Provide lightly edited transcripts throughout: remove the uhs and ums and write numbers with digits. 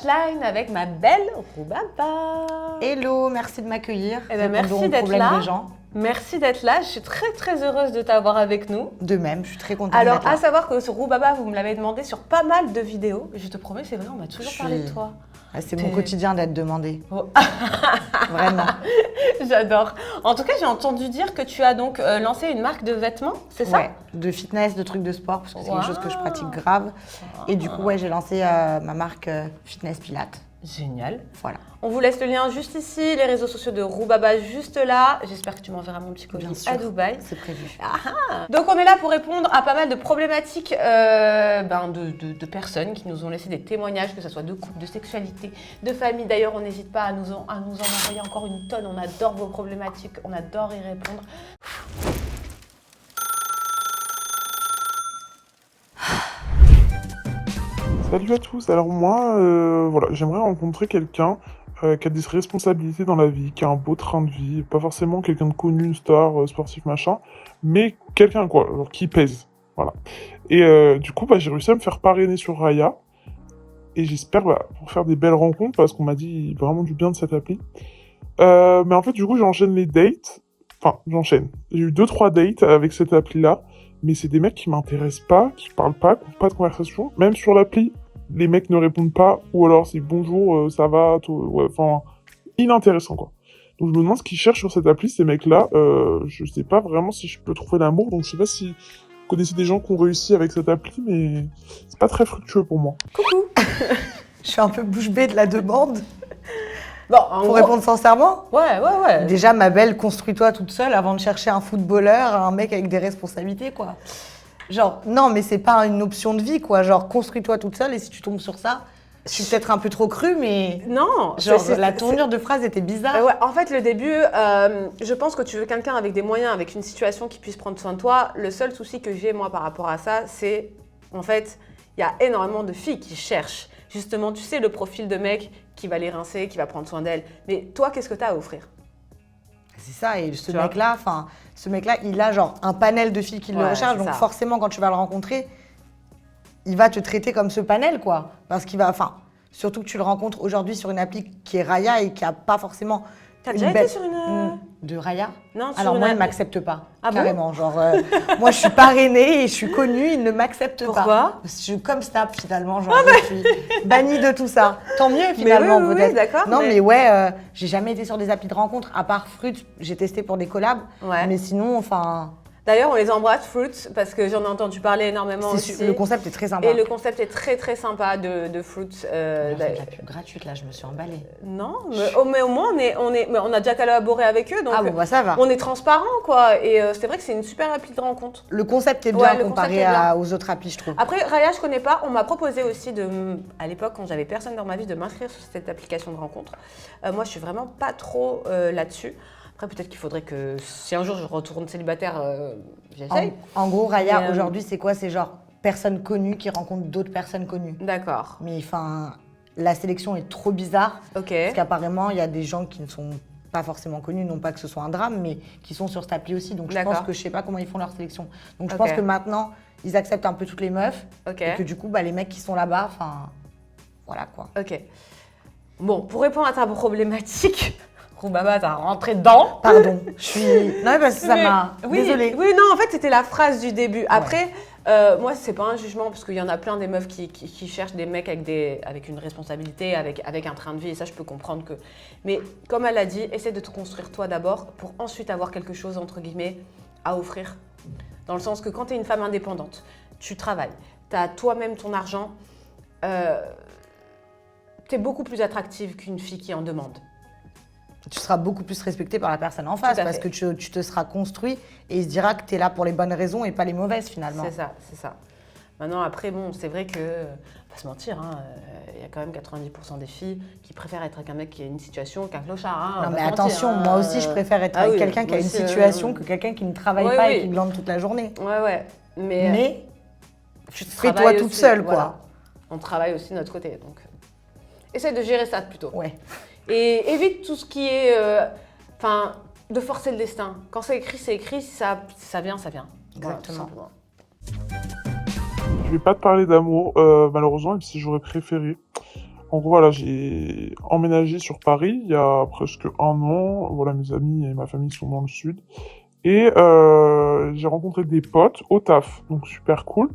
Hotline avec ma belle Roubaba. Hello, merci de m'accueillir. Eh ben, merci d'être là. Des gens. Merci d'être là. Je suis très heureuse de t'avoir avec nous. De même, je suis très contente Alors, d'être là. à savoir que sur Roubaba, vous me l'avez demandé sur pas mal de vidéos. Je te promets, c'est vrai, on m'a toujours parlé de toi. Ah, c'est mon quotidien d'être demandé. Oh. Vraiment. J'adore. En tout cas, j'ai entendu dire que tu as donc lancé une marque de vêtements, c'est ça? Ouais, de fitness, de trucs de sport, parce que c'est quelque chose que je pratique grave. Et du coup, ouais, j'ai lancé ma marque Fitness Pilates. Génial. Voilà. On vous laisse le lien juste ici, les réseaux sociaux de Roubaba juste là. J'espère que tu m'enverras mon petit colis à Dubaï. C'est prévu. Donc on est là pour répondre à pas mal de problématiques de personnes qui nous ont laissé des témoignages, que ce soit de couple, de sexualité, de famille. D'ailleurs, on n'hésite pas à nous en envoyer encore une tonne. On adore vos problématiques, on adore y répondre. Salut à tous, alors moi, voilà, j'aimerais rencontrer quelqu'un qui a des responsabilités dans la vie, qui a un beau train de vie, pas forcément quelqu'un de connu, une star, sportif, machin, mais quelqu'un quoi, genre, qui pèse, voilà. Et du coup, j'ai réussi à me faire parrainer sur Raya, et j'espère pour faire des belles rencontres, parce qu'on m'a dit vraiment du bien de cette appli. Mais en fait, du coup, j'enchaîne les dates, j'ai eu 2-3 dates avec cette appli-là, mais c'est des mecs qui m'intéressent pas, qui parlent pas, qui n'ont pas de conversation, même sur l'appli. Les mecs ne répondent pas, ou alors c'est bonjour, ça va, inintéressant quoi. Donc je me demande ce qu'ils cherchent sur cette appli, ces mecs-là. Je sais pas vraiment si je peux trouver l'amour, donc je sais pas si vous connaissez des gens qui ont réussi avec cette appli, mais c'est pas très fructueux pour moi. Coucou. Je suis un peu bouche bée de la demande. Bon, pour répondre sincèrement, ouais. Déjà, ma belle, construis-toi toute seule avant de chercher un footballeur, un mec avec des responsabilités, quoi. Genre, non, mais c'est pas une option de vie, quoi. Genre, construis-toi toute seule et si tu tombes sur ça, je suis peut-être un peu trop crue, mais. Non, genre, la tournure de phrase était bizarre. Ouais, en fait, le début, je pense que tu veux quelqu'un avec des moyens, avec une situation qui puisse prendre soin de toi. Le seul souci que j'ai, moi, par rapport à ça, c'est, en fait, il y a énormément de filles qui cherchent, justement, tu sais, le profil de mec qui va les rincer, qui va prendre soin d'elles. Mais toi, qu'est-ce que tu as à offrir? C'est ça, et ce mec-là, il a genre un panel de filles qui le recherchent, donc forcément, quand tu vas le rencontrer, il va te traiter comme ce panel, quoi. Parce qu'il va, surtout que tu le rencontres aujourd'hui sur une appli qui est Raya et qui a pas forcément. T'as déjà été sur une. De Raya? Non, sur alors une moi, il ne m'accepte pas. Ah carrément. Bon genre, moi, je suis parrainée et je suis connue, il ne m'accepte pas. Pourquoi? Je suis comme Snap, finalement. Genre, je suis bannie de tout ça. Tant mieux, finalement, peut-être. Oui, d'accord. Non, mais ouais, j'ai jamais été sur des applis de rencontre. À part Fruit, j'ai testé pour des collabs. Ouais. Mais sinon, D'ailleurs, on les embrasse, Fruit, parce que j'en ai entendu parler énormément aussi. Le concept est très sympa. Et le concept est très sympa de Fruit. On fait de la pub gratuite, là, je me suis emballée. Non, mais au moins, on a déjà collaboré avec eux, donc ça va. on est transparent, quoi. Et c'est vrai que c'est une super appli de rencontre. Le concept est bien comparé aux autres applis, je trouve. Après, Raya, je connais pas. On m'a proposé aussi, à l'époque, quand j'avais personne dans ma vie, de m'inscrire sur cette application de rencontre. Moi, je suis vraiment pas trop là-dessus. Après, peut-être qu'il faudrait que si un jour je retourne célibataire, j'essaye. En gros, Raya, aujourd'hui, c'est quoi? C'est genre personnes connues qui rencontrent d'autres personnes connues. D'accord. Mais la sélection est trop bizarre. Ok. Parce qu'apparemment, il y a des gens qui ne sont pas forcément connus, non pas que ce soit un drame, mais qui sont sur cette appli aussi. Donc je pense que je sais pas comment ils font leur sélection. Donc je pense que maintenant, ils acceptent un peu toutes les meufs. Et que du coup, les mecs qui sont là-bas, voilà quoi. Ok. Bon, pour répondre à ta problématique. Roubaba, t'as rentré dedans. Pardon, je suis. Non, parce que ça m'a. Désolée. Oui, non, en fait, c'était la phrase du début. Après, moi, c'est pas un jugement, parce qu'il y en a plein des meufs qui cherchent des mecs avec une responsabilité, avec un train de vie, et ça, je peux comprendre que. Mais comme elle l'a dit, essaie de te construire toi d'abord, pour ensuite avoir quelque chose, entre guillemets, à offrir. Dans le sens que quand t'es une femme indépendante, tu travailles, t'as toi-même ton argent, t'es beaucoup plus attractive qu'une fille qui en demande. Tu seras beaucoup plus respectée par la personne en face parce que tu te seras construit et il se dira que tu es là pour les bonnes raisons et pas les mauvaises finalement. C'est ça. Maintenant, après, bon, c'est vrai que, pas se mentir, il y a quand même 90% des filles qui préfèrent être avec un mec qui a une situation qu'un clochard. Non mais attention, moi aussi je préfère être avec quelqu'un qui a une situation que quelqu'un qui ne travaille pas et qui glande toute la journée. Ouais. Mais fais-toi toute seule, quoi. Voilà. On travaille aussi de notre côté, donc essaie de gérer ça plutôt. Ouais. Et évite tout ce qui est, de forcer le destin. Quand c'est écrit, ça vient. Exactement. Voilà, je vais pas te parler d'amour, malheureusement, même si j'aurais préféré. En gros, voilà, j'ai emménagé sur Paris il y a presque 1 an. Voilà, mes amis et ma famille sont dans le sud. Et j'ai rencontré des potes au taf, donc super cool.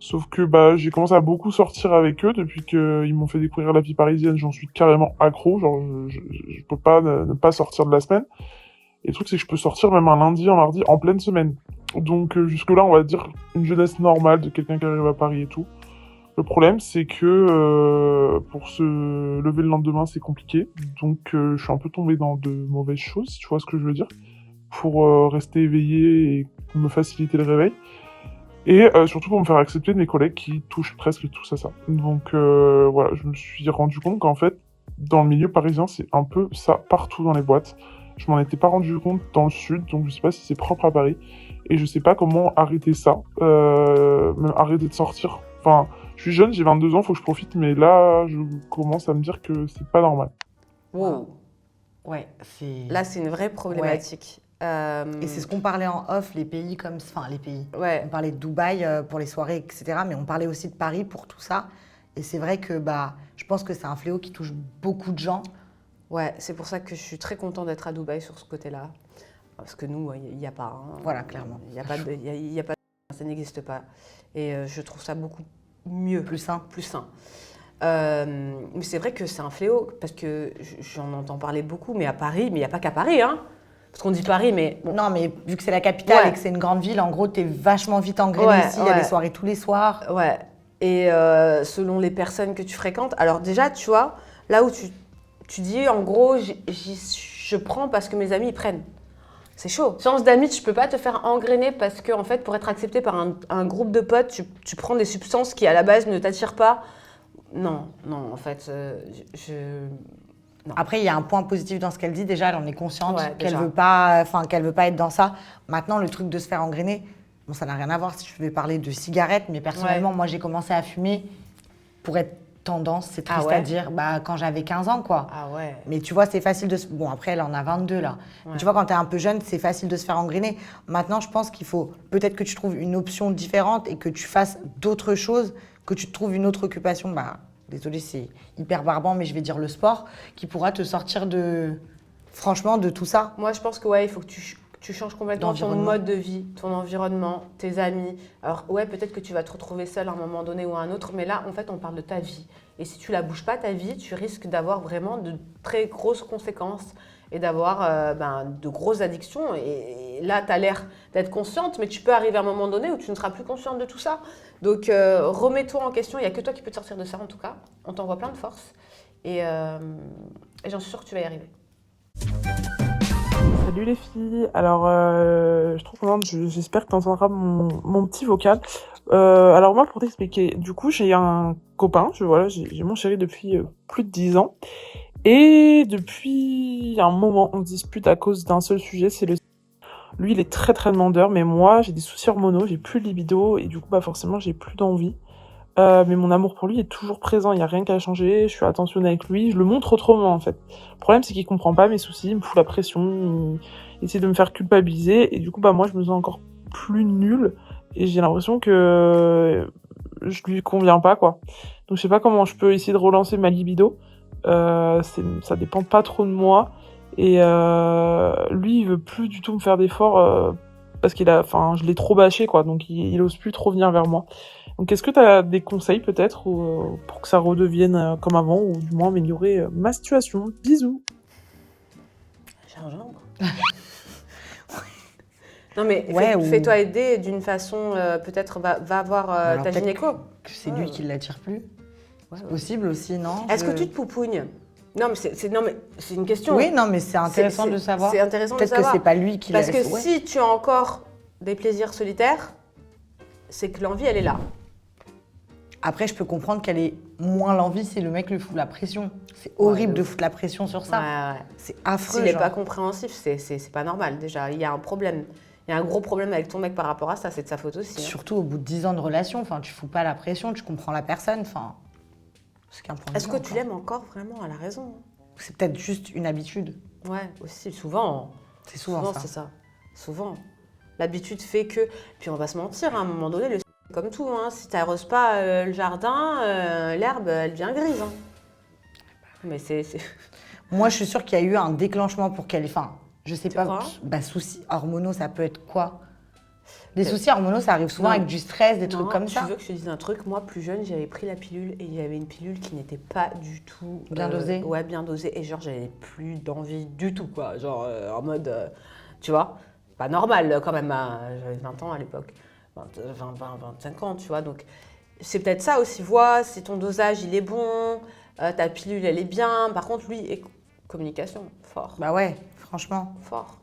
Sauf que bah, j'ai commencé à beaucoup sortir avec eux depuis qu'ils m'ont fait découvrir la vie parisienne. J'en suis carrément accro, genre je peux pas ne pas sortir de la semaine. Et le truc, c'est que je peux sortir même un lundi, un mardi, en pleine semaine. Donc jusque-là, on va dire une jeunesse normale de quelqu'un qui arrive à Paris et tout. Le problème, c'est que pour se lever le lendemain, c'est compliqué. Donc je suis un peu tombé dans de mauvaises choses, si tu vois ce que je veux dire, pour rester éveillé et me faciliter le réveil. Et surtout pour me faire accepter de mes collègues qui touchent presque tous à ça. Donc voilà, je me suis rendu compte qu'en fait, dans le milieu parisien, c'est un peu ça partout dans les boîtes. Je m'en étais pas rendu compte dans le sud, donc je sais pas si c'est propre à Paris. Et je sais pas comment arrêter ça, même arrêter de sortir. Enfin, je suis jeune, j'ai 22 ans, faut que je profite, mais là, je commence à me dire que c'est pas normal. Wow. Ouais, c'est... Là, c'est une vraie problématique. Et c'est ce qu'on parlait en off, les pays comme... Enfin, les pays. Ouais. On parlait de Dubaï pour les soirées, etc. Mais on parlait aussi de Paris pour tout ça. Et c'est vrai que bah, je pense que c'est un fléau qui touche beaucoup de gens. Ouais, c'est pour ça que je suis très contente d'être à Dubaï sur ce côté-là. Parce que nous, il n'y a pas. Hein. Voilà, clairement. Il n'y a pas de... Ça n'existe pas. Et je trouve ça beaucoup mieux. Plus sain. Plus sain. Mais c'est vrai que c'est un fléau, parce que j'en entends parler beaucoup, mais à Paris, mais il n'y a pas qu'à Paris, hein. Parce qu'on dit Paris, mais... Bon. Non, mais vu que c'est la capitale et que c'est une grande ville, en gros, t'es vachement vite engrainé ici. Il y a des soirées tous les soirs. Ouais. Et selon les personnes que tu fréquentes... Alors déjà, tu vois, là où tu dis, en gros, je prends parce que mes amis, ils prennent. C'est chaud. Change d'amis, tu peux pas te faire engrainer parce que, en fait, pour être accepté par un groupe de potes, tu prends des substances qui, à la base, ne t'attirent pas. Non, en fait, non. Après, il y a un point positif dans ce qu'elle dit. Déjà, elle en est consciente qu'elle veut pas être dans ça. Maintenant, le truc de se faire engrainer, bon, ça n'a rien à voir si je vais parler de cigarettes, mais personnellement, moi, j'ai commencé à fumer pour être tendance, c'est triste à dire, bah, quand j'avais 15 ans, quoi. Ah ouais. Mais tu vois, c'est facile de se... Bon, après, elle en a 22, là. Ouais. Mais tu vois, quand t'es un peu jeune, c'est facile de se faire engrainer. Maintenant, je pense qu'il faut peut-être que tu trouves une option différente et que tu fasses d'autres choses, que tu trouves une autre occupation, bah... Désolée, c'est hyper barbant, mais je vais dire le sport, qui pourra te sortir franchement, de tout ça. Moi, je pense que il faut que tu changes complètement ton mode de vie, ton environnement, tes amis. Alors peut-être que tu vas te retrouver seule à un moment donné ou à un autre, mais là, en fait, on parle de ta vie. Et si tu la bouges pas, ta vie, tu risques d'avoir vraiment de très grosses conséquences et d'avoir de grosses addictions. Et là, tu as l'air d'être consciente, mais tu peux arriver à un moment donné où tu ne seras plus consciente de tout ça. Donc, remets-toi en question. Il n'y a que toi qui peux te sortir de ça, en tout cas. On t'envoie plein de force. Et j'en suis sûre que tu vas y arriver. Salut les filles. Alors, je suis trop contente. J'espère que tu entendras mon petit vocal. Alors moi, pour t'expliquer, du coup, j'ai un copain. J'ai mon chéri depuis plus de 10 ans. Et depuis un moment, on se dispute à cause d'un seul sujet, c'est le... Lui, il est très très demandeur, mais moi, j'ai des soucis hormonaux, j'ai plus de libido, et du coup, forcément, j'ai plus d'envie. Mais mon amour pour lui est toujours présent, il n'y a rien qu'à changer, je suis attentionnée avec lui, je le montre autrement, en fait. Le problème, c'est qu'il comprend pas mes soucis, il me fout la pression, il essaie de me faire culpabiliser, et du coup, moi, je me sens encore plus nulle, et j'ai l'impression que je lui conviens pas, quoi. Donc, je sais pas comment je peux essayer de relancer ma libido. Ça dépend pas trop de moi et lui il veut plus du tout me faire d'efforts parce je l'ai trop bâché quoi, donc il ose plus trop venir vers moi. Donc est-ce que t'as des conseils peut-être pour que ça redevienne comme avant ou du moins améliorer ma situation? Bisous. Gingembre. Non mais fais-toi aider d'une façon peut-être va voir ta gynéco. C'est lui qui l'attire plus. C'est possible aussi, non? Est-ce que tu te poupounes? Non, mais c'est une question. Oui, non, mais c'est intéressant de savoir. C'est intéressant de savoir. Peut-être que c'est pas lui qui Parce que si tu as encore des plaisirs solitaires, c'est que l'envie, elle est là. Après, je peux comprendre qu'elle ait moins l'envie si le mec lui fout la pression. C'est horrible de foutre la pression sur ça. Ouais. C'est affreux. S'il n'est pas compréhensif, c'est pas normal déjà. Il y a un problème. Il y a un gros problème avec ton mec par rapport à ça, c'est de sa faute aussi. Surtout au bout de 10 ans de relation, tu fous pas la pression, tu comprends la personne. Est-ce que tu l'aimes encore vraiment? Elle a raison. C'est peut-être juste une habitude. Ouais, aussi, souvent. C'est souvent ça. C'est ça. Souvent. L'habitude fait que... Puis on va se mentir, à un moment donné, comme tout, hein, si tu n'arroses pas le jardin, l'herbe, elle devient grise. Hein. Mais c'est... Moi, je suis sûre qu'il y a eu un déclenchement pour qu'elle... Enfin, je sais pas. Crois Soucis hormonaux, ça peut être quoi? Les soucis hormonaux, ça arrive souvent avec du stress, des trucs comme ça. Tu veux que je te dise un truc? Moi, plus jeune, j'avais pris la pilule et il y avait une pilule qui n'était pas du tout... Bien dosée? Ouais, bien dosée. Et genre, j'avais plus d'envie du tout, quoi. Genre, en mode... tu vois? Pas normal, quand même. J'avais 20 ans à l'époque. 25 ans, tu vois. Donc, c'est peut-être ça aussi. Vois si ton dosage, il est bon. Ta pilule, elle est bien. Par contre, lui, communication, fort. Bah ouais, franchement. Fort.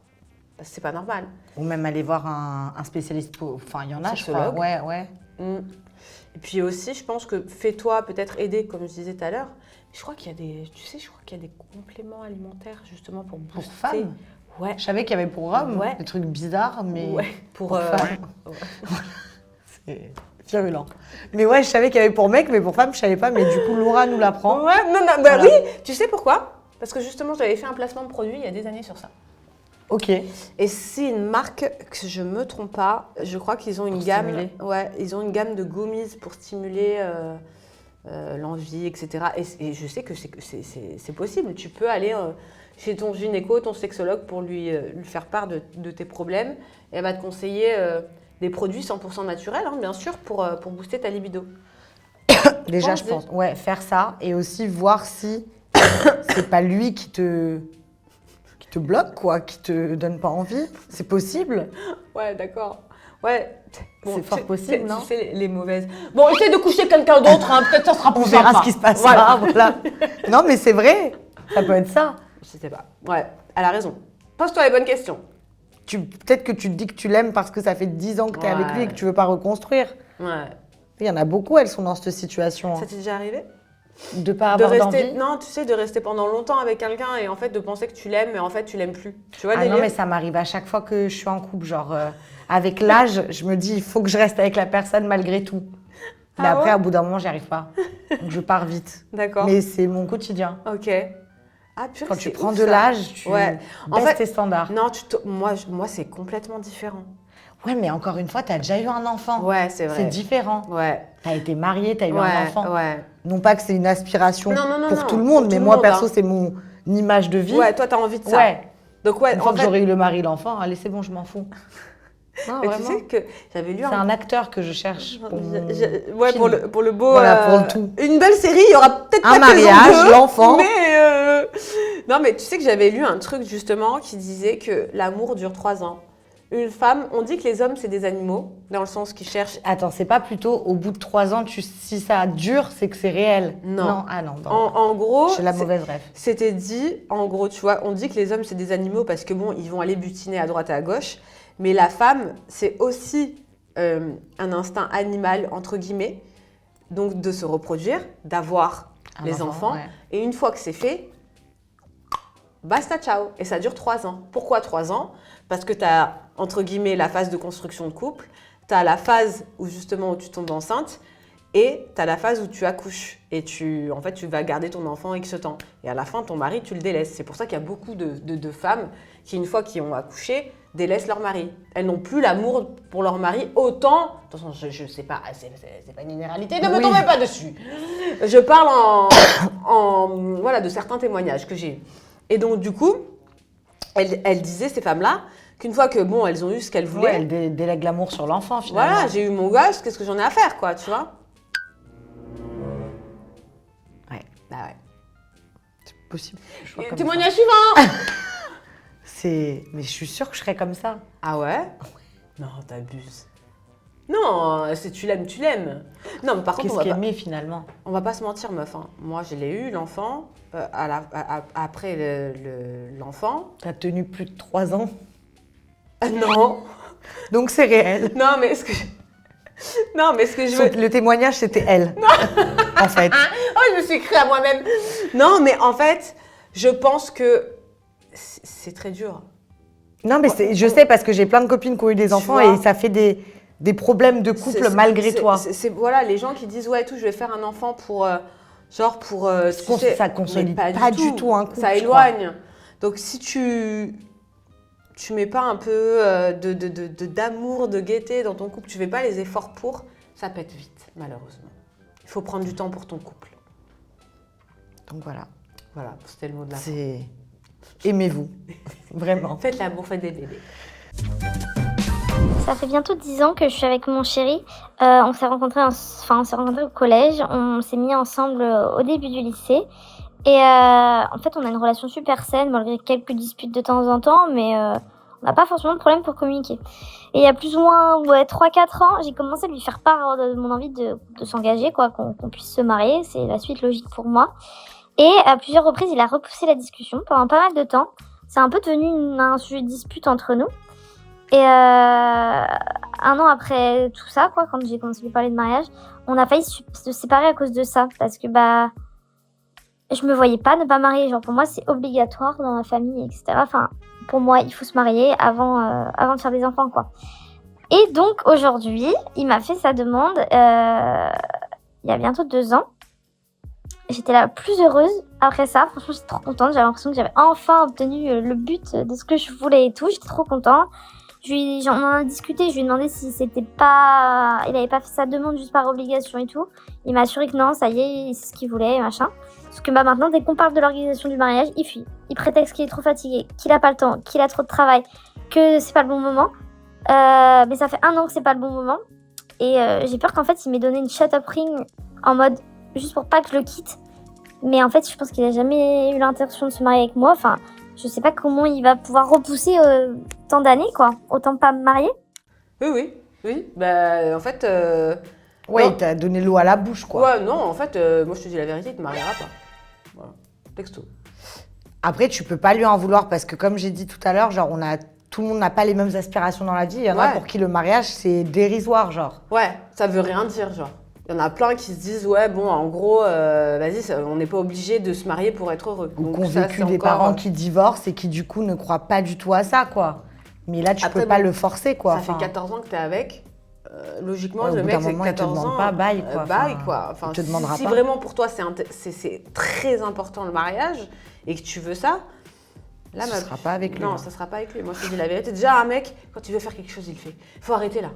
Parce que c'est pas normal. Ou même aller voir un spécialiste. Enfin, il y en a, je crois. Ouais. Et puis aussi, je pense que fais-toi peut-être aider, comme je disais tout à l'heure. Je crois qu'il y a des, je crois qu'il y a des compléments alimentaires justement pour booster. Pour femmes. Ouais. Je savais qu'il y avait pour hommes des trucs bizarres, mais pour femmes. C'est virulent. Mais ouais, je savais qu'il y avait pour mecs, mais pour femmes, je savais pas. Mais du coup, Laura nous l'apprend. Ouais, non, bah oui. Tu sais pourquoi? Parce que justement, j'avais fait un placement de produit il y a des années sur ça. Ok. Et c'est une marque, que je me trompe pas, je crois qu'ils ont une gamme. Ouais, ils ont une gamme de gummies pour stimuler l'envie, etc. Et je sais que c'est possible. Tu peux aller chez ton gynéco, ton sexologue pour lui faire part de tes problèmes. Et elle va te conseiller des produits 100% naturels, hein, bien sûr, pour booster ta libido. Déjà, je pense. Ouais, faire ça et aussi voir si c'est pas lui qui te bloque, quoi, qui te donne pas envie. C'est possible. Ouais, d'accord. Ouais. Bon, c'est fort possible, non? Tu sais, les mauvaises. Bon, essaie de coucher quelqu'un d'autre, hein, peut-être ça sera plus On verra sympa. ce qui se passera. Voilà. Non, mais c'est vrai. Ça peut être ça. Je sais pas. Ouais, elle a raison. Pose-toi les bonnes questions. Peut-être que tu te dis que tu l'aimes parce que ça fait 10 ans que tu es avec lui et que tu veux pas reconstruire. Ouais. Il y en a beaucoup, elles sont dans cette situation. Ça t'est déjà arrivé? De pas avoir d'envie? Non, tu sais, de rester pendant longtemps avec quelqu'un et en fait de penser que tu l'aimes, mais en fait tu l'aimes plus. Tu vois, non, mais ça m'arrive à chaque fois que je suis en couple. Genre, avec l'âge, je me dis, il faut que je reste avec la personne malgré tout. Mais après, au bout d'un moment, j'y arrive pas. Donc je pars vite. D'accord. Mais c'est mon quotidien. Ok. Ah, purée, quand tu prends de l'âge, tu baisses tes standards. Non, moi c'est complètement différent. Ouais, mais encore une fois, tu as déjà eu un enfant. Ouais, c'est vrai. C'est différent. Ouais. Tu as été mariée, tu as eu un enfant. Ouais. Non pas que c'est une aspiration pour tout le monde, mais tout moi, monde, perso, c'est mon image de vie. Ouais, toi, tu as envie de ça. Ouais. Donc, ouais, une fois que j'aurai eu le mari et l'enfant, allez, c'est bon, je m'en fous. Non, mais tu sais que j'avais lu c'est un acteur que je cherche pour mon ouais, film. pour le beau... Voilà, pour le tout. Une belle série, il y aura peut-être pas un mariage, l'enfant. Mais non, mais tu sais que j'avais lu un truc justement qui disait que l'amour dure 3 ans. Une femme, on dit que les hommes, c'est des animaux, dans le sens qu'ils cherchent... Attends, c'est pas plutôt au bout de 3 ans, si ça dure, c'est que c'est réel? Non. Ah non. En gros... J'ai la mauvaise rêve. C'était dit, en gros, tu vois, on dit que les hommes, c'est des animaux parce que bon, ils vont aller butiner à droite et à gauche. Mais la femme, c'est aussi un instinct animal, entre guillemets, donc de se reproduire, d'avoir les enfants. Ouais. Et une fois que c'est fait, basta, ciao. Et ça dure 3 ans. Pourquoi 3 ans? Parce que tu as, entre guillemets, la phase de construction de couple, tu as la phase où justement où tu tombes enceinte, et tu as la phase où tu accouches. Et en fait, tu vas garder ton enfant X temps. Et à la fin, ton mari, tu le délaisses. C'est pour ça qu'il y a beaucoup de femmes qui, une fois qu'ils ont accouché, délaissent leur mari. Elles n'ont plus l'amour pour leur mari autant... Attention, je sais pas, c'est pas une généralité, ne me tombez pas dessus. Je parle voilà, de certains témoignages que j'ai. Et donc, du coup, elles disaient, ces femmes-là, qu'une fois que, bon, elles ont eu ce qu'elles voulaient... Ouais, elles délèguent l'amour sur l'enfant, finalement. Voilà, j'ai eu mon gosse, qu'est-ce que j'en ai à faire, quoi, tu vois? Ouais. Bah ouais. C'est possible. Témoignage suivant. Mais je suis sûre que je serais comme ça. Ah ouais? Non, t'abuses. Non, si tu l'aimes, tu l'aimes. Non, mais par contre, qu'est-ce qu'aimer finalement? On va pas se mentir, meuf. Hein. Moi, je l'ai eu, l'enfant. Après l'enfant. T'as tenu plus de 3 ans? Non. Donc c'est réel. Non, mais ce que je veux... Le témoignage, c'était elle. En fait. Oh, je me suis créée à moi-même. Non, mais en fait, je pense que c'est très dur. Non, mais je sais parce que j'ai plein de copines qui ont eu des enfants et ça fait des problèmes de couple malgré toi. Voilà, les gens qui disent ouais, tout, je vais faire un enfant pour ça consolide pas du tout un couple. Ça éloigne. Donc si tu mets pas un peu d'amour, de gaieté dans ton couple, tu fais pas les efforts pour, ça pète vite, malheureusement. Il faut prendre du temps pour ton couple. Donc voilà. Voilà, c'était le mot de la fin. C'est... Aimez-vous, vraiment. Faites l'amour, faites des bébés. Ça fait bientôt 10 ans que je suis avec mon chéri. On s'est rencontrés au collège. On s'est mis ensemble au début du lycée. Et en fait, on a une relation super saine, malgré quelques disputes de temps en temps, mais on n'a pas forcément de problème pour communiquer. Et il y a plus ou moins 3-4 ans, j'ai commencé à lui faire part de mon envie de s'engager, quoi, qu'on puisse se marier. C'est la suite logique pour moi. Et à plusieurs reprises, il a repoussé la discussion pendant pas mal de temps. C'est un peu devenu un sujet de dispute entre nous. Et 1 an après tout ça, quoi, quand j'ai commencé à lui parler de mariage, on a failli se séparer à cause de ça. Parce que je me voyais pas ne pas marier. Genre pour moi, c'est obligatoire dans ma famille, etc. Enfin, pour moi, il faut se marier avant de faire des enfants, quoi. Et donc aujourd'hui, il m'a fait sa demande il y a bientôt 2 ans. J'étais la plus heureuse après ça. Franchement, j'étais trop contente. J'avais l'impression que j'avais enfin obtenu le but de ce que je voulais et tout. J'étais trop contente. On en a discuté. Je lui ai demandé si il avait pas fait sa demande juste par obligation et tout. Il m'a assuré que non, ça y est, c'est ce qu'il voulait et machin. Parce que maintenant, dès qu'on parle de l'organisation du mariage, il fuit. Il prétexte qu'il est trop fatigué, qu'il a pas le temps, qu'il a trop de travail, que c'est pas le bon moment. Mais ça fait 1 an que c'est pas le bon moment. Et j'ai peur qu'en fait, il m'ait donné une shut-up ring en mode juste pour pas que je le quitte. Mais en fait, je pense qu'il a jamais eu l'intention de se marier avec moi. Enfin, je sais pas comment il va pouvoir repousser tant d'années, quoi. Autant pas me marier. Oui. Bah, en fait... Ouais, non. il t'a donné l'eau à la bouche, quoi. Ouais, non, en fait, moi, je te dis la vérité, il te mariera pas. Voilà. Texto. Après, tu peux pas lui en vouloir parce que, comme j'ai dit tout à l'heure, genre, tout le monde n'a pas les mêmes aspirations dans la vie. Il y en a pour qui le mariage, c'est dérisoire, genre. Ouais, ça veut rien dire, genre. Il y en a plein qui se disent, ouais, bon, en gros, vas-y, on n'est pas obligé de se marier pour être heureux. Ou qui ont vécu des parents qui divorcent et qui, du coup, ne croient pas du tout à ça, quoi. Mais là, tu peux pas le forcer, quoi. Ça fait 14 ans que t'es avec. Logiquement, ouais, le mec, c'est 14 ans. Il te demande pas, bye, quoi. Enfin, il te demandera si pas. vraiment pour toi, c'est très important le mariage et que tu veux ça, là, ça sera pas avec lui. Non, ça sera pas avec lui. Moi, je te dis la vérité. Déjà, un mec, quand il veut faire quelque chose, il le fait. Faut arrêter là.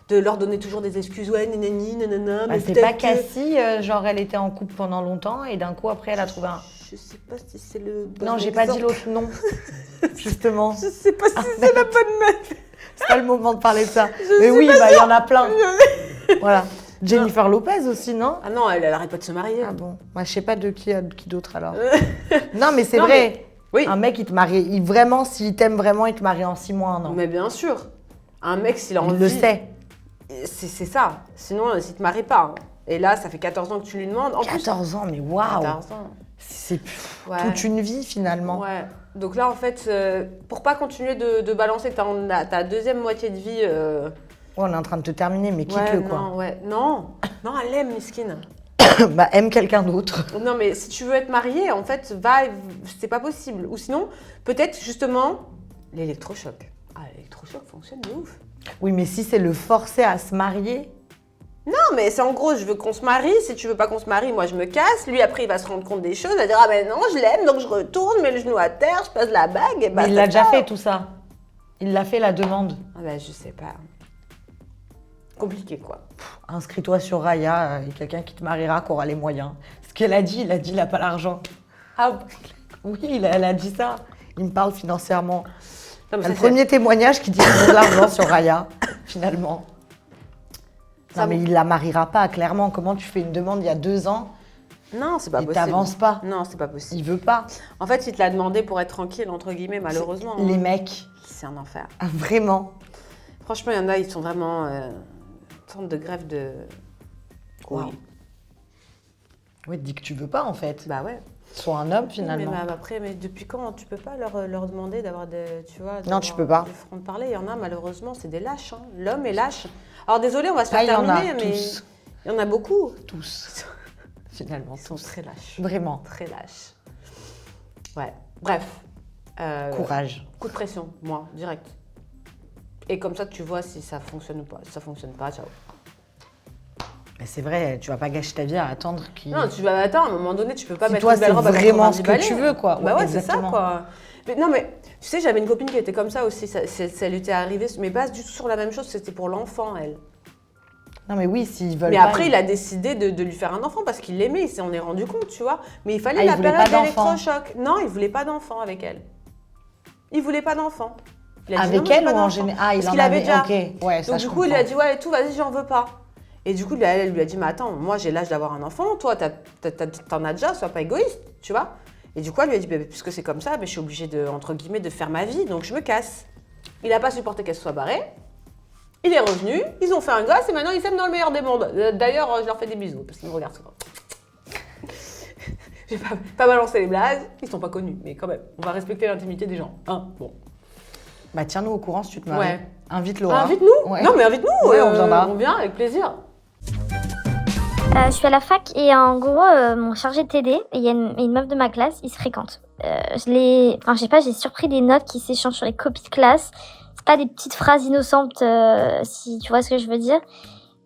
De leur donner toujours des excuses, ouais, nanani, nanana. Bah, c'est pas Cassie, genre elle était en couple pendant longtemps et d'un coup après elle a trouvé un. Je sais pas si c'est le. Non, j'ai pas dit l'autre nom. Justement. Je sais pas si c'est la bonne meuf. C'est pas le moment de parler de ça. Mais oui, il y en a plein. Voilà. Jennifer Lopez aussi, non? Ah non, elle arrête pas de se marier. Ah bon? Moi, je sais pas de qui d'autre alors. Non, mais c'est vrai. Oui. Un mec, il te marie. Vraiment, s'il t'aime vraiment, il te marie en 6 mois, 1 an. Mais bien sûr. Un mec, s'il a envie. Il le sait. C'est ça. Sinon, s'il te marie pas. Et là, ça fait 14 ans que tu lui demandes. En 14 ans, mais waouh! 14 ans. C'est toute une vie finalement. Ouais. Donc là, en fait, pour pas continuer de balancer ta deuxième moitié de vie. Ouais, on est en train de te terminer, mais quitte-le quoi. Non, elle aime, Miskine. Bah, aime quelqu'un d'autre. Non, mais si tu veux être mariée, en fait, c'est pas possible. Ou sinon, peut-être justement, l'électrochoc. Ah, l'électrochoc fonctionne de ouf. Oui, mais si c'est le forcer à se marier. Non, mais c'est en gros, je veux qu'on se marie. Si tu veux pas qu'on se marie, moi je me casse. Lui, après, il va se rendre compte des choses. Il va dire, ah ben non, je l'aime, donc je retourne, mets le genou à terre, je passe la bague. Et mais il l'a déjà fait tout ça. Il l'a fait la demande. Ah ben, je sais pas. Compliqué, quoi. Inscris-toi sur Raya, il y a quelqu'un qui te mariera, qui aura les moyens. Ce qu'elle a dit, il a pas l'argent. Ah oui, elle a dit ça. Il me parle financièrement. Non, le premier témoignage qui dit qu'il a de l'argent sur Raya, finalement. Non, mais il la mariera pas, clairement. Comment tu fais une demande il y a 2 ans? Non, c'est pas possible. Et t'avances pas. Non, c'est pas possible. Il veut pas. En fait, il te l'a demandé pour être tranquille, entre guillemets, malheureusement. Les mecs. C'est un enfer. Ah, vraiment. Franchement, il y en a, ils sont vraiment une sorte de grève de... Wow. Oui, dis que tu veux pas, en fait. Bah ouais. Sois un homme, finalement. Mais depuis quand tu peux pas leur demander d'avoir des... Tu vois, non, tu peux pas. Du front de parler. Il y en a, malheureusement, c'est des lâches. Hein. L'homme est lâche. Alors, désolé, on va se faire terminer, mais il y en a beaucoup. Tous. Finalement, ils sont très lâches. Vraiment. Très lâches. Ouais. Bref. Courage. Coup de pression, moi, direct. Et comme ça, tu vois si ça fonctionne ou pas. Si ça fonctionne pas, ciao. Mais c'est vrai, tu vas pas gâcher ta vie à attendre qu'il... Non, tu vas attendre. À un moment donné, tu peux pas mettre toi, une belle robe à vraiment ce que tu veux, quoi. Bah ouais, c'est ça, quoi. Mais non, mais tu sais, j'avais une copine qui était comme ça aussi. Ça lui était arrivé, mais pas du tout sur la même chose. C'était pour l'enfant, elle. Non, mais oui, s'ils veulent Mais pas, après, il a décidé de lui faire un enfant parce qu'il l'aimait, il s'en est rendu compte, tu vois. Mais il fallait il la voulait période pas d'enfant. d'électrochoc. Non, il voulait pas d'enfant avec elle. Il voulait pas d'enfant. Il a dit, Avec non, moi, j'ai elle pas ou en d'enfant. général? Ah, il Parce en qu'il avait déjà. Ok, ouais, ça Donc je du coup, il lui a comprends. dit, ouais, et tout, vas-y, j'en veux pas. Et du coup, elle lui a dit, mais attends, moi j'ai l'âge d'avoir un enfant, toi t'en as déjà, sois pas égoïste, tu vois. Et du coup, elle lui a dit, puisque c'est comme ça, je suis obligée de, entre guillemets, de faire ma vie, donc je me casse. Il n'a pas supporté qu'elle se soit barrée. Il est revenu, ils ont fait un gosse et maintenant ils s'aiment dans le meilleur des mondes. D'ailleurs, je leur fais des bisous parce qu'ils me regardent souvent. J'ai pas balancé les blagues, ils sont pas connus, mais quand même, on va respecter l'intimité des gens. Hein, bon. Bah tiens-nous au courant si tu te maries. Ouais. Invite Laura. Ah, invite-nous. Ouais. Non mais invite-nous, Ouais, on viendra. on vient avec plaisir. Je suis à la fac et en gros, mon chargé de TD, et il y a une meuf de ma classe, ils se fréquentent. Je sais pas, j'ai surpris des notes qui s'échangent sur les copies de classe. C'est pas des petites phrases innocentes, si tu vois ce que je veux dire.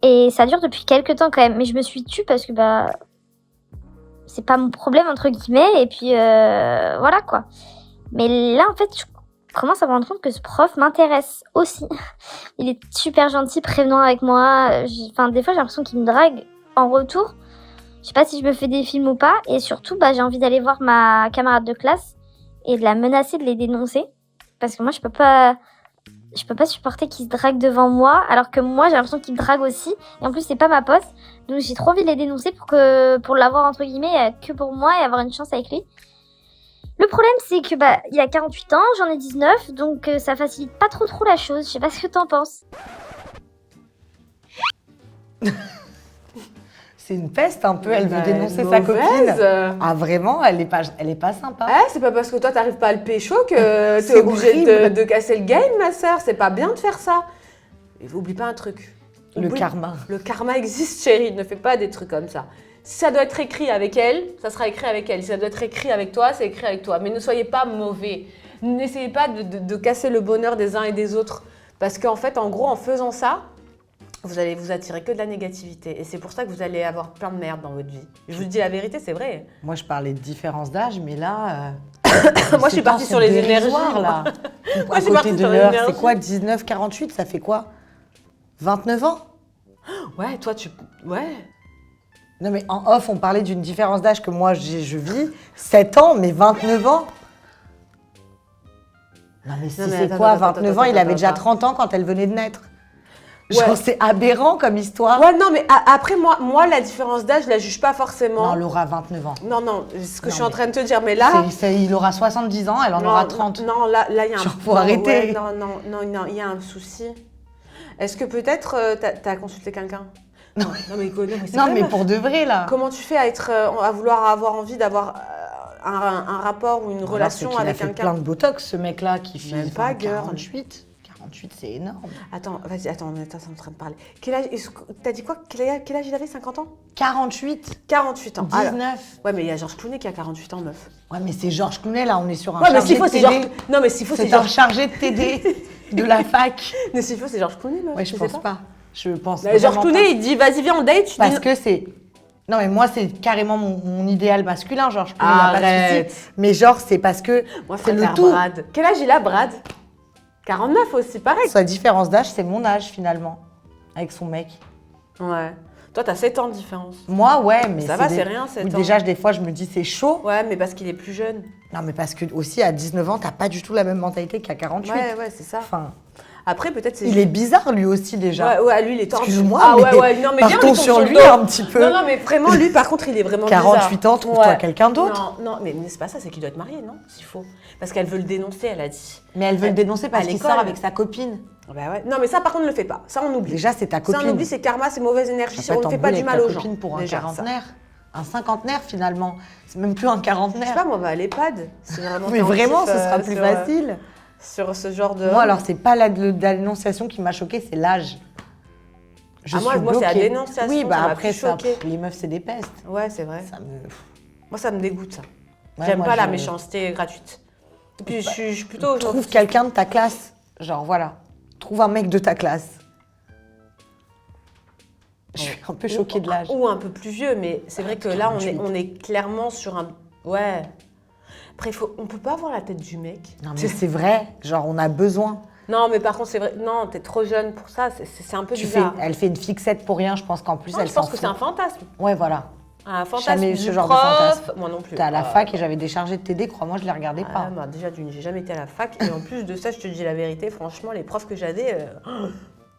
Et ça dure depuis quelques temps quand même. Mais je me suis tue parce que c'est pas mon problème entre guillemets. Et puis voilà quoi. Mais là en fait, je commence à me rendre compte que ce prof m'intéresse aussi. Il est super gentil, prévenant avec moi. Des fois j'ai l'impression qu'il me drague en retour. Je sais pas si je me fais des films ou pas. Et surtout, j'ai envie d'aller voir ma camarade de classe et de la menacer de les dénoncer. Parce que moi, je peux pas supporter qu'il se drague devant moi, alors que moi, j'ai l'impression qu'il me drague aussi. Et en plus, c'est pas ma pote. Donc, j'ai trop envie de les dénoncer pour l'avoir, entre guillemets, que pour moi et avoir une chance avec lui. Le problème, c'est que, il a 48 ans, j'en ai 19, donc ça facilite pas trop la chose. Je sais pas ce que t'en penses. C'est une peste un peu, elle veut dénoncer sa mauvaise. copine. Ah vraiment, elle est pas sympa. C'est pas parce que toi t'arrives pas à le pécho que C'est t'es obligée horrible. de casser le game, ma sœur. C'est pas bien de faire ça. Et oublie pas un truc. Le karma. Le karma existe, chérie. Ne fais pas des trucs comme ça. Si ça doit être écrit avec elle, ça sera écrit avec elle. Si ça doit être écrit avec toi, c'est écrit avec toi. Mais ne soyez pas mauvais. N'essayez pas de casser le bonheur des uns et des autres. Parce qu'en fait, en gros, en faisant ça, vous allez vous attirer que de la négativité. Et c'est pour ça que vous allez avoir plein de merde dans votre vie. Je vous dis la vérité, c'est vrai. Moi, je parlais de différence d'âge, mais là... Moi, je suis partie sur les énergies. Là. Moi, À je suis côté partie de sur les l'heure, énergies. c'est quoi 19, 48, ça fait quoi 29 ans? Ouais, toi, Ouais. Non, mais en off, on parlait d'une différence d'âge que moi, je vis. 7 ans, mais 29 ans? Non, mais Non, mais c'est attends, quoi, attends, 29 ans? Il attends, avait déjà attends. 30 ans quand elle venait de naître. Ouais. Genre, c'est aberrant comme histoire. Ouais, non, mais après, moi, la différence d'âge, je la juge pas forcément. Non, Laura, 29 ans. Non, c'est ce que Non, je suis en mais train de te dire. Mais là. Il aura 70 ans, elle en aura 30. Non, là, il y a un. Genre, faut arrêter. Ouais, non, il y a un souci. Est-ce que peut-être t'as consulté quelqu'un? Non, mais c'est Non, vrai, mais meuf. pour de vrai, là. Comment tu fais à vouloir avoir envie d'avoir un rapport ou une Alors, relation c'est qu'il avec a fait quelqu'un? plein de botox, ce mec-là, qui fait Même pas, girl. 48. 48, c'est énorme. Attends, vas-y, on est en train de parler. Quel âge, t'as dit quoi? Quel âge il avait? 50 ans? 48, 48 ans. 19. Ouais, mais il y a Georges Clooney qui a 48 ans, meuf. Ouais, mais c'est Georges Clooney, là, on est sur un Ouais, mais chargé s'il faut, de c'est TD. Georges. Non, mais s'il faut, c'est C'est un Georges. chargé de TD de la fac. Mais s'il faut, c'est Georges Clooney, meuf. Ouais, je tu pense sais pas. Je pense Georges vraiment Clooney, pas. il dit, vas-y, viens, on date. Tu Parce dis... que c'est... Non, mais moi, c'est carrément mon idéal masculin, Georges Clooney, il n'y a pas de Arrête. souci. Mais genre, c'est parce que Moi, c'est le frère tout. Brad. Quel âge il a, Brad? 49 aussi, pareil. Sa différence d'âge, c'est mon âge, finalement, avec son mec. Ouais. Toi, t'as 7 ans de différence. Moi, ouais, mais Ça va, des- c'est rien, 7 oui, ans. déjà, des fois, je me dis, c'est chaud. Ouais, mais parce qu'il est plus jeune. Non, mais parce que aussi, à 19 ans, t'as pas du tout la même mentalité qu'à 48. Ouais, c'est ça. Enfin, Après, peut-être c'est. il est bizarre, lui aussi, déjà. Ouais, lui, il est tordu. Excuse-moi, Ah mais ouais, non, mais viens, partons lui, tombe sur le lui dos. un petit peu. Non, mais vraiment, lui, par contre, il est vraiment 48 bizarre. ans, trouve-toi quelqu'un d'autre. Non, mais c'est pas ça, c'est qu'il doit être marié, non? S'il faut. Parce qu'elle veut le dénoncer, elle a dit. Mais elle veut le dénoncer parce à qu'il l'école. sort avec sa copine. Bah ouais. Non, mais ça, par contre, ne le fait pas. Ça, on oublie. Déjà, c'est ta Ça, copine. on oublie, c'est karma, c'est mauvaise énergie. Tu vas On pas ne fait pas t'embrouiller du avec mal ta aux gens. copine pour un Déjà, ça. quarantenaire. Un cinquantenaire, finalement. C'est même plus un Je quarantenaire. sais pas, moi, on va à l'EHPAD. C'est vraiment Mais vraiment, ce attentif, sera plus facile. Sur ce genre de. Moi, alors, c'est pas la dénonciation qui m'a choquée, c'est l'âge. Je moi, suis c'est la bloquée. dénonciation, Oui, bah ça m'a après, plus ça, choquée. les meufs, c'est des pestes. Ouais, c'est vrai. Ça me... Moi, ça me dégoûte, ça. Ouais, J'aime moi, pas la je- méchanceté gratuite. Et puis, je suis plutôt. Trouve quelqu'un de ta classe. Genre, voilà. Trouve un mec de ta classe. Je suis un peu choquée de l'âge. Ou un peu plus vieux, mais c'est vrai que là, 48. on est clairement sur un. Ouais. Après, on peut pas avoir la tête du mec. Non, mais c'est vrai. Genre, on a besoin. Non, mais par contre, c'est vrai. Non, t'es trop jeune pour ça. C'est un peu bizarre. Elle fait une fixette pour rien, je pense qu'en plus, Non, elle je pense s'en que fout. c'est un fantasme. Ouais, voilà. Un fantasme Jamais eu du ce genre de prof. fantasme. Moi non plus. T'es à la fac et j'avais déchargé de TD, crois-moi, je les regardais pas. Bah, déjà, j'ai jamais été à la fac. Et en plus de ça, je te dis la vérité, franchement, les profs que j'avais.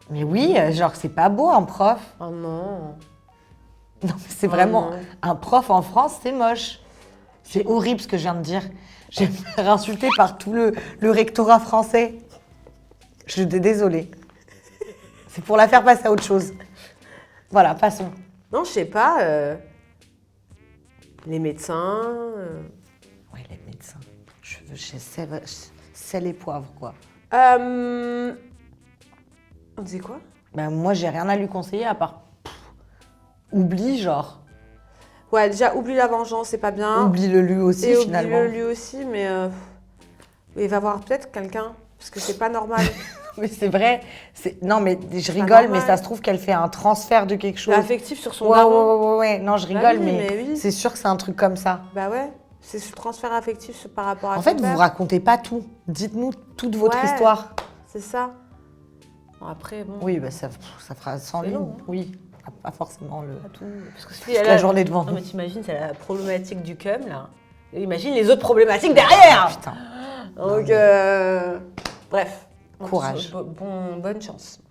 Mais oui, genre, c'est pas beau un prof. Oh non. Non, mais c'est vraiment. non. Un prof en France, c'est moche. C'est horrible ce que je viens de dire. Je vais me faire insulter par tout le rectorat français. Je suis désolée. C'est pour la faire passer à autre chose. Voilà, passons. Non, je sais pas. Les médecins. Ouais, les médecins. Je sais les poivres, quoi. On disait quoi? Ben, moi, j'ai rien à lui conseiller à part. Oublie, genre. Ouais, déjà, oublie la vengeance, c'est pas bien. Oublie-le lui aussi, Et finalement. oublie-le lui aussi, mais il va voir peut-être quelqu'un, parce que c'est pas normal. Mais c'est vrai. Non, mais je rigole, normal. mais ça se trouve qu'elle fait un transfert de quelque chose. Affectif sur son Ouais, daron. ouais. Non, je Bah rigole, oui, mais mais oui. c'est sûr que c'est un truc comme ça. Bah ouais, c'est ce transfert affectif par rapport à En ton fait, vous père. vous racontez pas tout. Dites-nous toute votre Ouais. histoire. C'est ça. Bon, après, bon. Oui, bah ça fera 100 C'est lignes. long, hein. Oui, pas forcément le... Pas tout. Parce que toute la journée devant Non, nous. mais t'imagines, c'est la problématique du cum, là. Et imagine les autres problématiques derrière. Putain. Donc, bref. Courage. Bonne chance.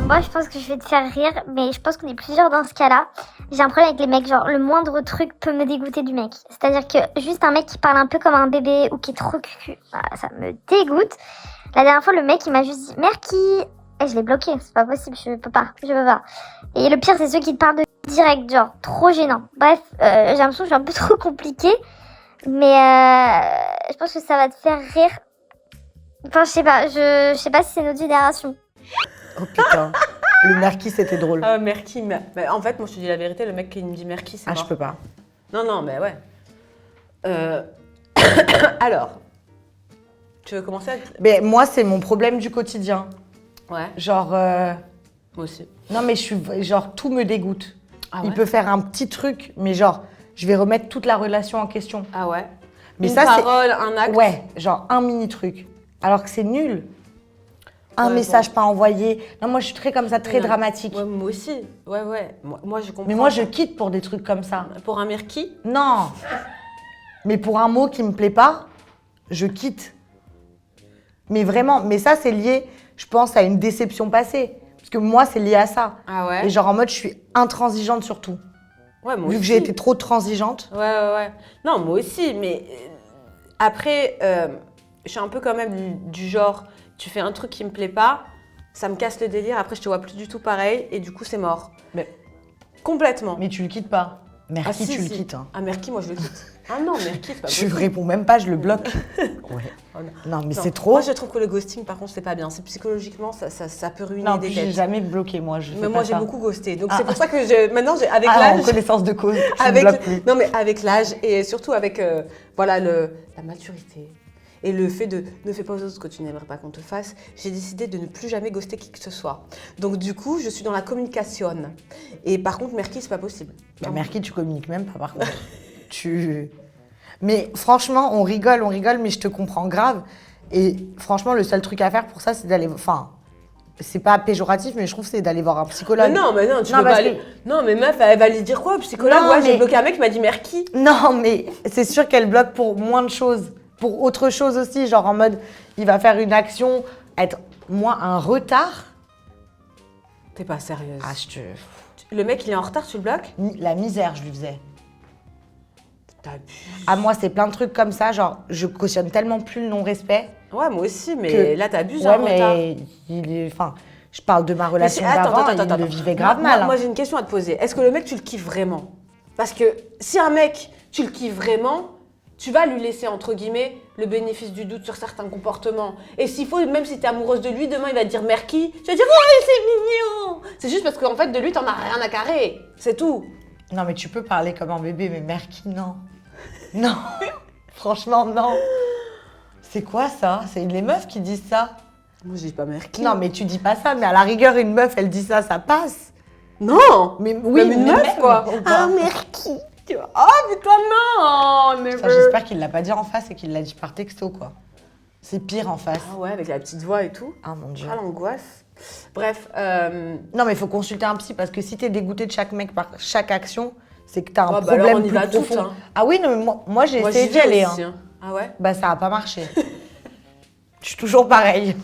Moi, je pense que je vais te faire rire, mais je pense qu'on est plusieurs dans ce cas-là. J'ai un problème avec les mecs, genre le moindre truc peut me dégoûter du mec. C'est-à-dire que juste un mec qui parle un peu comme un bébé ou qui est trop cucu, ça me dégoûte. La dernière fois, le mec, il m'a juste dit « Merci !» Et je l'ai bloqué, c'est pas possible, je peux pas. Et le pire, c'est ceux qui te parlent de direct, genre trop gênant. Bref, j'ai l'impression que je suis un peu trop compliquée, mais je pense que ça va te faire rire. Enfin, je sais pas si c'est notre génération. Oh putain. Le Merki, c'était drôle. Ah, Merki, mais en fait, moi, je te dis la vérité, le mec qui me dit Merki, c'est Ah, mort. je peux pas. Non, mais ouais. Alors, tu veux commencer à... Mais moi, c'est mon problème du quotidien. Ouais, Genre... moi aussi. Non, mais je suis... Genre, tout me dégoûte. Ah Il ouais peut faire un petit truc, mais genre, je vais remettre toute la relation en question. Ah ouais. Mais Une ça, c'est... parole, un acte. Ouais, genre un mini truc. Alors que c'est nul. Un Ouais, message pas envoyé. Non, moi, je suis très comme ça, très Ouais. dramatique. Ouais, moi aussi. Ouais. Moi, je comprends. Mais moi, je quitte pour des trucs comme ça. Pour un Merki, Non. Mais pour un mot qui me plaît pas, je quitte. Mais vraiment, mais ça, c'est lié, je pense, à une déception passée. Parce que moi, c'est lié à ça. ah ouais. Et genre en mode, je suis intransigeante sur tout. Ouais, moi Vu aussi. que j'ai été trop transigeante. Ouais. Non, moi aussi, mais après, je suis un peu quand même du genre, tu fais un truc qui me plaît pas, ça me casse le délire, après je te vois plus du tout pareil, et du coup c'est mort. Mais, Complètement. mais tu le quittes pas. Merci, Ah, si, tu le si. quittes. Hein. Ah, Merki, moi je le quitte. Ah non, Merki, c'est pas Je possible. réponds même pas, je le bloque. Ouais. Oh Non, mais Non, c'est trop. Moi je trouve que le ghosting, par contre, c'est pas bien. C'est psychologiquement, ça peut ruiner Non, des puis j'ai têtes. jamais bloqué, moi. Je Mais fais moi pas j'ai ça. beaucoup ghosté. Donc Ah. c'est pour ça que maintenant, avec Ah, en l'âge. connaissance de cause, tu Avec, me bloques plus. non mais avec l'âge et surtout avec voilà, la maturité et le fait de ne fais pas aux autres ce que tu n'aimerais pas qu'on te fasse, j'ai décidé de ne plus jamais ghoster qui que ce soit. Donc du coup, je suis dans la communication. Et par contre, Merki, c'est pas possible. Mais Merki, tu communiques même pas, par contre. Mais franchement, on rigole, mais je te comprends grave. Et franchement, le seul truc à faire pour ça, c'est d'aller... Enfin, c'est pas péjoratif, mais je trouve que c'est d'aller voir un psychologue. Mais non, tu Non, peux parce pas aller... Non, mais meuf, elle va lui dire quoi au psychologue? Non, Ouais, j'ai mais- bloqué un mec qui m'a dit Merki. Non, mais c'est sûr qu'elle bloque pour moins de choses. Pour autre chose aussi, genre en mode, il va faire une action, être moins un retard. T'es pas sérieuse. Ah, je te... Le mec, il est en retard, tu le bloques? La misère, je lui faisais. T'abuses. Ah, moi, c'est plein de trucs comme ça, genre, je cautionne tellement plus le non-respect. Ouais, moi aussi, mais Que- là, t'abuses Ouais, en retard. mais il est... Enfin, je parle de ma relation Mais si- d'avant, il le vivait grave Moi- mal. hein. Moi, j'ai une question à te poser. Est-ce que le mec, tu le kiffes vraiment? Parce que si un mec, tu le kiffes vraiment, tu vas lui laisser, entre guillemets, le bénéfice du doute sur certains comportements. Et s'il faut, même si t'es amoureuse de lui, demain, il va te dire Merki. Tu vas dire, ouais, c'est mignon. C'est juste parce qu'en fait, de lui, t'en as rien à carrer. C'est tout. Non, mais tu peux parler comme un bébé, mais Merki, non. Non. Franchement, non. C'est quoi ça? C'est les meufs qui disent ça? Moi, je dis pas Merki. Non, mais tu dis pas ça, mais à la rigueur, une meuf, elle dit ça, ça passe. Non. Mais oui, Même une mais meuf, même, quoi. ou Ah, pas. Merki. Tu vois. Oh, mais toi, non. Putain, j'espère qu'il l'a pas dit en face et qu'il l'a dit par texto, quoi. C'est pire en face. Ah ouais, avec la petite voix et tout. Ah mon Dieu. Ah, l'angoisse. Bref. Non, mais il faut consulter un psy parce que si t'es dégoûté de chaque mec par chaque action, c'est que t'as un bah problème alors on y plus va profond. toutes, hein. Ah oui, non, mais moi j'ai Moi, essayé j'y d'y aller. vais Hein. aussi, hein. Ah ouais? Bah ça a pas marché. Je suis toujours pareil.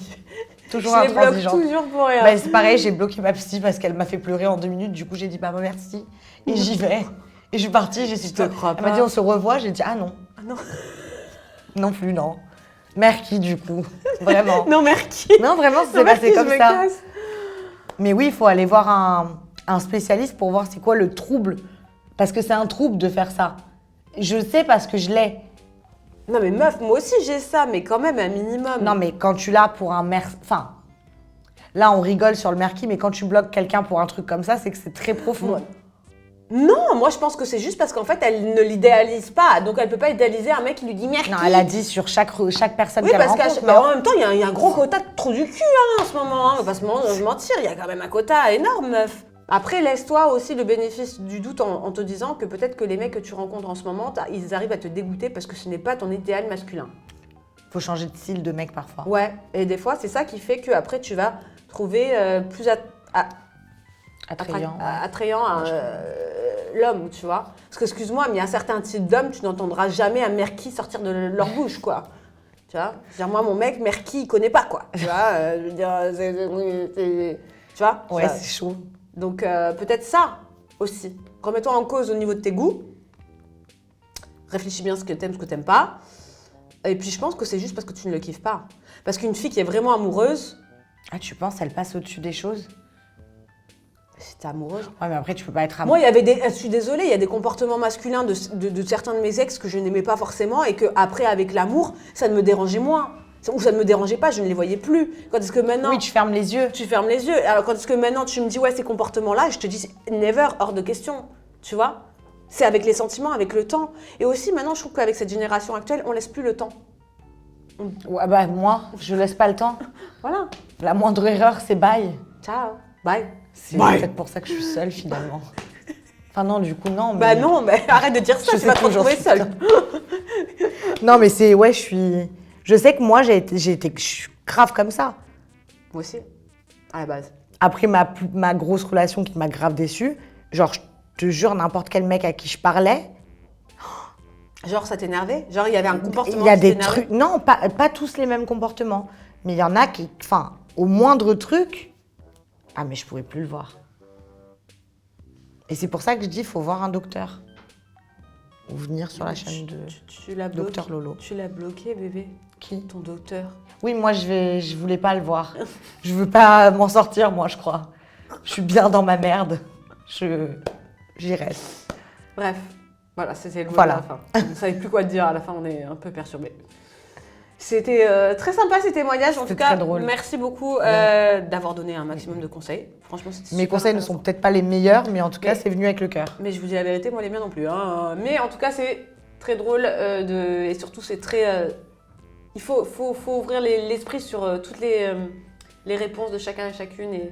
Toujours Je les bloque intransigeante. toujours pour rien. Bah, c'est pareil, j'ai bloqué ma psy parce qu'elle m'a fait pleurer en 2 minutes. Du coup, j'ai dit bah merci. Et j'y vais. Et je suis partie, j'ai Je te crois Elle m'a pas. dit on se revoit. J'ai dit ah non. Ah non. Non plus, non. Merki, du coup. Vraiment. Non, merci. Non, vraiment, ça s'est Non, passé merci, comme je me ça. casse. Mais oui, il faut aller voir un spécialiste pour voir c'est quoi le trouble. Parce que c'est un trouble de faire ça. Je sais parce que je l'ai. Non, mais meuf, moi aussi j'ai ça, mais quand même un minimum. Non, mais quand tu l'as pour un Enfin, là, on rigole sur le Merki, mais quand tu bloques quelqu'un pour un truc comme ça, c'est que c'est très profond. Ouais. Non, moi je pense que c'est juste parce qu'en fait elle ne l'idéalise pas. Donc elle peut pas idéaliser un mec qui lui dit merci. Non, elle a dit sur chaque personne Oui, qu'elle parce rencontre. qu'en même temps, il y a un gros quota de trou du cul en ce moment. Hein. On va pas se mentir, il y a quand même un quota énorme, meuf. Après, laisse-toi aussi le bénéfice du doute en te disant que peut-être que les mecs que tu rencontres en ce moment, ils arrivent à te dégoûter parce que ce n'est pas ton idéal masculin. Faut changer de style de mec parfois. Ouais, et des fois, c'est ça qui fait que après tu vas trouver plus Attrayant. attrayant l'homme, tu vois. Parce que, excuse-moi, mais il y a un certain type d'homme, tu n'entendras jamais un merki sortir de leur bouche, quoi. Tu vois. Je veux dire, moi, mon mec, merki, il connaît pas, quoi. Tu vois, je veux dire, tu vois. Ouais, ça. c'est chaud. Donc, peut-être ça aussi. Remets-toi en cause au niveau de tes goûts. Réfléchis bien ce que t'aimes pas. Et puis, je pense que c'est juste parce que tu ne le kiffes pas. Parce qu'une fille qui est vraiment amoureuse... Ah, tu penses, elle passe au-dessus des choses? Si t'es amoureuse... Ouais, mais après, tu peux pas être amoureuse. Moi, il y avait je suis désolée, il y a des comportements masculins de certains de mes ex que je n'aimais pas forcément et que après, avec l'amour, ça ne me dérangeait moins. Ou ça ne me dérangeait pas, je ne les voyais plus. Quand est-ce que maintenant... Oui, tu fermes les yeux. Tu fermes les yeux. Alors, quand est-ce que maintenant, tu me dis, ouais, ces comportements-là, je te dis, never, hors de question. Tu vois? C'est avec les sentiments, avec le temps. Et aussi, maintenant, je trouve qu'avec cette génération actuelle, on laisse plus le temps. Ouais, bah, moi, je laisse pas le temps. Voilà. La moindre erreur, c'est bye. Ciao. Bye. C'est peut-être pour ça que je suis seule, finalement. Enfin, non, du coup, non. Mais... Bah non, mais arrête de dire ça, Je tu vas sais te retrouver toujours seule. Non, mais c'est... Ouais, je sais que moi, je suis grave comme ça. Moi aussi, à la base. Après ma grosse relation qui m'a grave déçue, genre, je te jure, n'importe quel mec à qui je parlais... Genre, ça t'énervait? Genre, il y avait un comportement Il y a qui des t'énervait? trucs... Non, pas tous les mêmes comportements. Mais il y en a qui... Enfin, au moindre truc... Ah, mais je pouvais plus le voir. Et c'est pour ça que je dis, il faut voir un docteur. Ou venir sur la chaîne de Tu l'as bloqué. Docteur Lolo. Tu l'as bloqué, bébé? Qui? Ton docteur. Oui, moi, je voulais pas le voir. Je veux pas m'en sortir, moi, je crois. Je suis bien dans ma merde. J'y reste. Bref, voilà, c'était le mot Voilà. de la fin. On ne savait plus quoi te dire à la fin, on est un peu perturbés. C'était très sympa ces témoignages. En tout C'était cas, très drôle. merci beaucoup d'avoir donné un maximum de conseils. Franchement, c'était Mes super conseils ne intéressant. sont peut-être pas les meilleurs, mais en tout cas, Mais- c'est venu avec le cœur. Mais je vous dis la vérité, moi les miens non plus. Hein. Mais en tout cas, c'est très drôle et surtout c'est très. Il faut ouvrir l'esprit sur toutes les réponses de chacun et chacune et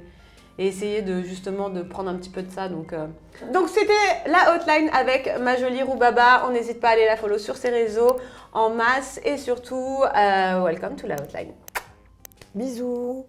essayer de justement de prendre un petit peu de ça. Donc c'était la hotline avec ma jolie Roubaba. On n'hésite pas à aller la follow sur ses réseaux en masse et surtout welcome to la hotline. Bisous.